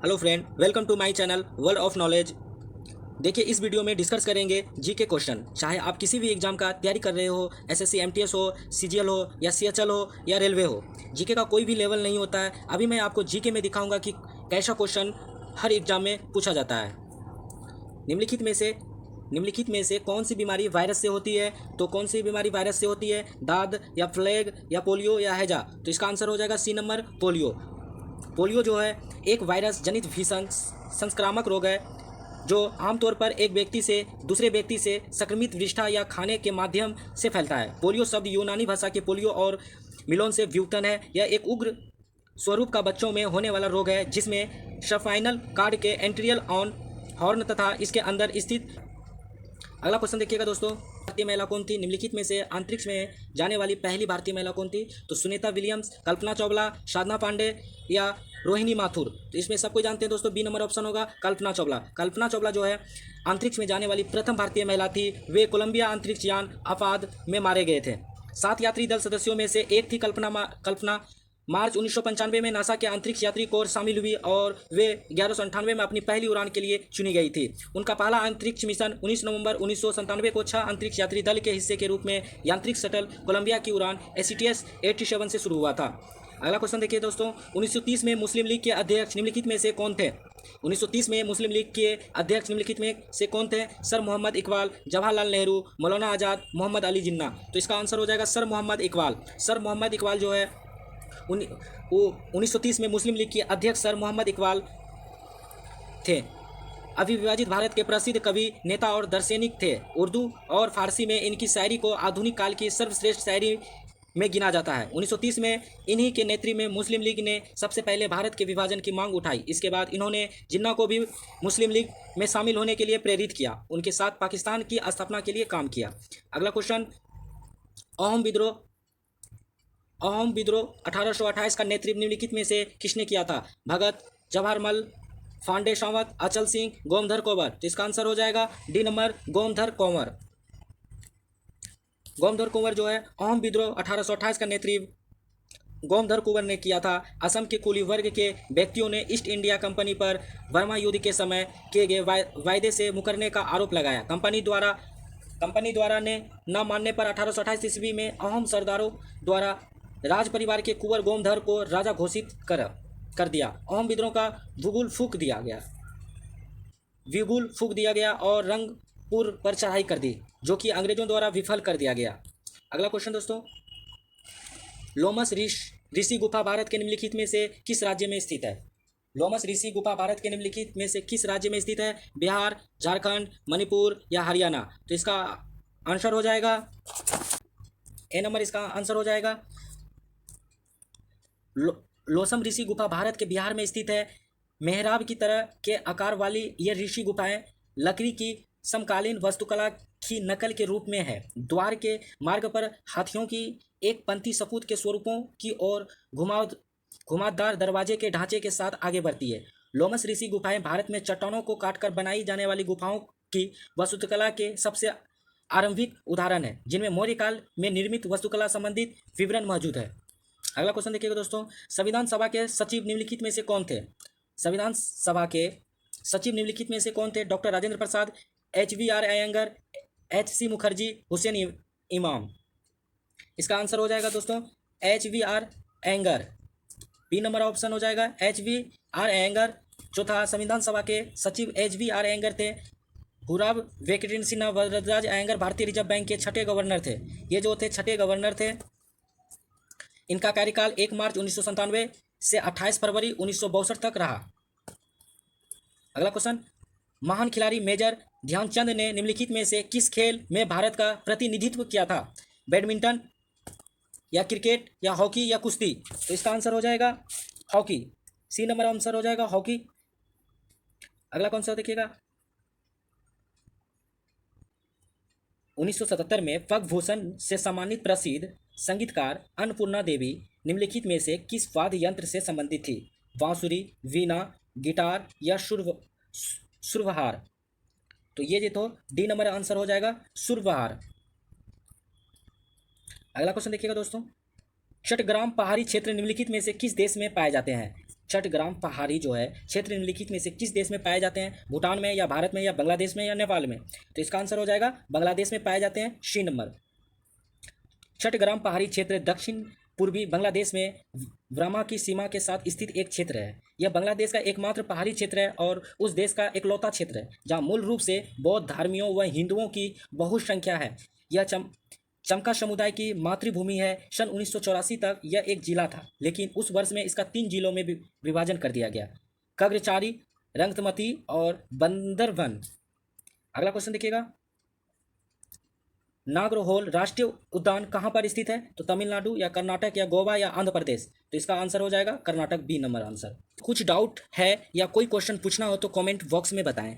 Hello friend, welcome to my channel world of knowledge. देखिए, इस video में discuss करेंगे जीके क्वेश्चन। चाहे आप किसी भी एग्जाम का तैयारी कर रहे हो, एसएससी एमटीएस हो, सीजीएल हो या सीएचएल हो या रेलवे हो, जीके का कोई भी लेवल नहीं होता है। अभी मैं आपको जीके में दिखाऊंगा कि कैसा क्वेश्चन हर एग्जाम में पूछा जाता है। निम्नलिखित में से निम्नलिखित में से कौन सी बीमारी वायरस से होती है? तो कौन सी बीमारी वायरस से होती है? दाद या प्लेग या पोलियो या हैजा? तो इसका आंसर हो जाएगा सी नंबर, पोलियो। पोलियो जो है एक वायरस जनित भीषण संक्रामक रोग है जो आमतौर पर एक व्यक्ति से दूसरे व्यक्ति से संक्रमित विष्ठा या खाने के माध्यम से फैलता है। पोलियो शब्द यूनानी भाषा के पोलियो और मिलोन से व्युत्पन्न है। यह एक उग्र स्वरूप का बच्चों में होने वाला रोग है जिसमें स्पाइनल कार्ड के एंट्रियल ऑन हॉर्न तथा इसके अंदर स्थित। अगला क्वेश्चन देखिएगा दोस्तों, भारतीय महिला कौन थी? निम्नलिखित में से अंतरिक्ष में जाने वाली पहली भारतीय महिला कौन थी? तो सुनीता विलियम्स, कल्पना चावला, साधना पांडे या रोहिणी माथुर? तो इसमें सबको जानते हैं दोस्तों, बी नंबर ऑप्शन होगा कल्पना चावला। कल्पना चावला जो है अंतरिक्ष में जाने वाली प्रथम भारतीय महिला थी। वे कोलंबिया अंतरिक्ष यान अपराध में मारे गए थे। 7 यात्री दल सदस्यों में से एक थी कल्पना। मार्च 1995 में नासा के अंतरिक्ष यात्री कोर शामिल हुई और वे 1198 में अपनी पहली उड़ान के लिए चुनी गई थी। उनका पहला अंतरिक्ष मिशन 19 नवंबर 1997 को 6 अंतरिक्ष यात्री दल के हिस्से के रूप में यांत्रिक शटल कोलंबिया की उड़ान STS-87 से शुरू हुआ था। अगला क्वेश्चन देखिए दोस्तों, 1930 में मुस्लिम लीग के अध्यक्ष निम्नलिखित में से कौन थे? 1930 में मुस्लिम लीग के अध्यक्ष निम्नलिखित में से कौन थे? सर मोहम्मद इकबाल, जवाहरलाल नेहरू, मौलाना आज़ाद, मोहम्मद अली जिन्ना? तो इसका आंसर हो जाएगा सर मोहम्मद इकबाल। सर मोहम्मद इकबाल जो है 1930 में मुस्लिम लीग के अध्यक्ष सर मोहम्मद इकबाल थे। अविभाजित भारत के प्रसिद्ध कवि, नेता और दार्शनिक थे। उर्दू और फारसी में इनकी शायरी को आधुनिक काल की सर्वश्रेष्ठ शायरी में गिना जाता है। 1930 में इन्हीं के नेतृत्व में मुस्लिम लीग ने सबसे पहले भारत के विभाजन की मांग उठाई। इसके बाद इन्होंने जिन्ना को भी मुस्लिम लीग में शामिल होने के लिए प्रेरित किया। उनके साथ पाकिस्तान की स्थापना के लिए काम किया। अगला क्वेश्चन, अहोम विद्रोह 1828 का नेतृत्व निम्नलिखित में से किसने किया था? भगत, जवाहरमल, फांडे सावंत, अचल सिंह, गोमधर कोंवर? तो इसका आंसर हो जाएगा डी नंबर, गोमधर कोंवर। गोमधर कुंवर जो है अहोम विद्रोह 1828 का नेतृत्व गोमधर कुंवर ने किया था। असम के कुली वर्ग के व्यक्तियों ने ईस्ट इंडिया कंपनी पर बर्मा युद्ध के समय किए गए वायदे से मुकरने का आरोप लगाया। कंपनी द्वारा ने न मानने पर 1828 ईस्वी में अहोम सरदारों द्वारा राज परिवार के कुंवर गोमधर को राजा घोषित कर दिया। अहोम विद्रोह का भूगोल फूक दिया गया और रंगपुर पर चढ़ाई कर दी, जो कि अंग्रेजों द्वारा विफल कर दिया गया। अगला क्वेश्चन दोस्तों, लोमस ऋषि गुफा भारत के निम्नलिखित में से किस राज्य में स्थित है? लोमस ऋषि गुफा भारत के निम्नलिखित में से किस राज्य में स्थित है? बिहार, झारखंड, मणिपुर या हरियाणा? तो इसका आंसर हो जाएगा ए नंबर, इसका आंसर हो जाएगा लोसम ऋषि गुफा भारत के बिहार में स्थित है। मेहराब की तरह के आकार वाली ये ऋषि गुफाएं लकड़ी की समकालीन वास्तुकला की नकल के रूप में है। द्वार के मार्ग पर हाथियों की एक पंक्ति सपूत के स्वरूपों की ओर घुमावदार दरवाजे के ढांचे के साथ आगे बढ़ती है। लोमस ऋषि गुफाएं भारत में चट्टानों को काटकर बनाई जाने वाली गुफाओं की वास्तुकला के सबसे आरंभिक उदाहरण है, जिनमें मौर्य काल में निर्मित वास्तुकला संबंधित विवरण मौजूद है। अगला क्वेश्चन देखिएगा दोस्तों, संविधान सभा के सचिव निम्नलिखित में से कौन थे? संविधान सभा के सचिव निम्नलिखित में से कौन थे? Doctor Rajendra Prasad, HVR Iyengar, HC Mukherjee, Hussain Imam? इसका आंसर हो जाएगा दोस्तों HVR Iyengar. B number option हो जाएगा HVR अयंगर। जो था संविधान सभा के सचिव HVR अयंगर थे। हुराब वेंकटेन सिन्हा वरदराज अयंगर भारतीय रिजर्व बैंक के छठे गवर्नर थे। ये जो थे छठे गवर्नर थे। इनका कार्यकाल 1 मार्च 1997 से 28 फरवरी 1962 तक रहा। अगला क्वेश्चन, महान खिलाड़ी मेजर ध्यानचंद ने निम्नलिखित में से किस खेल में भारत का प्रतिनिधित्व किया था? बैडमिंटन या क्रिकेट या हॉकी या कुश्ती? तो इसका आंसर हो जाएगा हॉकी। सी नंबर आंसर हो जाएगा हॉकी। अगला कौन सा देखिएगा, 1977 में पद्म भूषण से सम्मानित प्रसिद्ध संगीतकार अन्नपूर्णा देवी निम्नलिखित में से किस वाद्य यंत्र से संबंधित थी? बांसुरी, वीणा, गिटार या सुरवहार? तो ये तो डी नंबर आंसर हो जाएगा सुरवहार। अगला क्वेश्चन देखिएगा दोस्तों, चट्टग्राम पहाड़ी क्षेत्र निम्नलिखित में से किस देश में पाए जाते हैं? छठग्राम पहाड़ी जो है क्षेत्र निम्नलिखित में से किस देश में पाए जाते हैं? भूटान में या भारत में या बांग्लादेश में या नेपाल में? तो इसका आंसर हो जाएगा बांग्लादेश में पाए जाते हैं, सी नंबर। छठग्राम पहाड़ी क्षेत्र दक्षिण पूर्वी बांग्लादेश में ब्रह्मा की सीमा के साथ स्थित एक क्षेत्र है। यह बांग्लादेश का एकमात्र पहाड़ी क्षेत्र है और उस देश का एकलौता क्षेत्र है जहाँ मूल रूप से बौद्ध धर्मियों व हिंदुओं की बहुसंख्या है। यह चमका समुदाय की मातृभूमि है। सन 1984 तक यह एक जिला था, लेकिन उस वर्ष में इसका 3 जिलों में विभाजन कर दिया गया, कग्रचारी, रंगतमती और बंदरबन। अगला क्वेश्चन देखिएगा, नागरहोल राष्ट्रीय उद्यान कहाँ पर स्थित है? तो तमिलनाडु या कर्नाटक या गोवा या आंध्र प्रदेश? तो इसका आंसर हो जाएगा कर्नाटक, बी नंबर आंसर। कुछ डाउट है या कोई क्वेश्चन पूछना हो तो कमेंट बॉक्स में बताएं।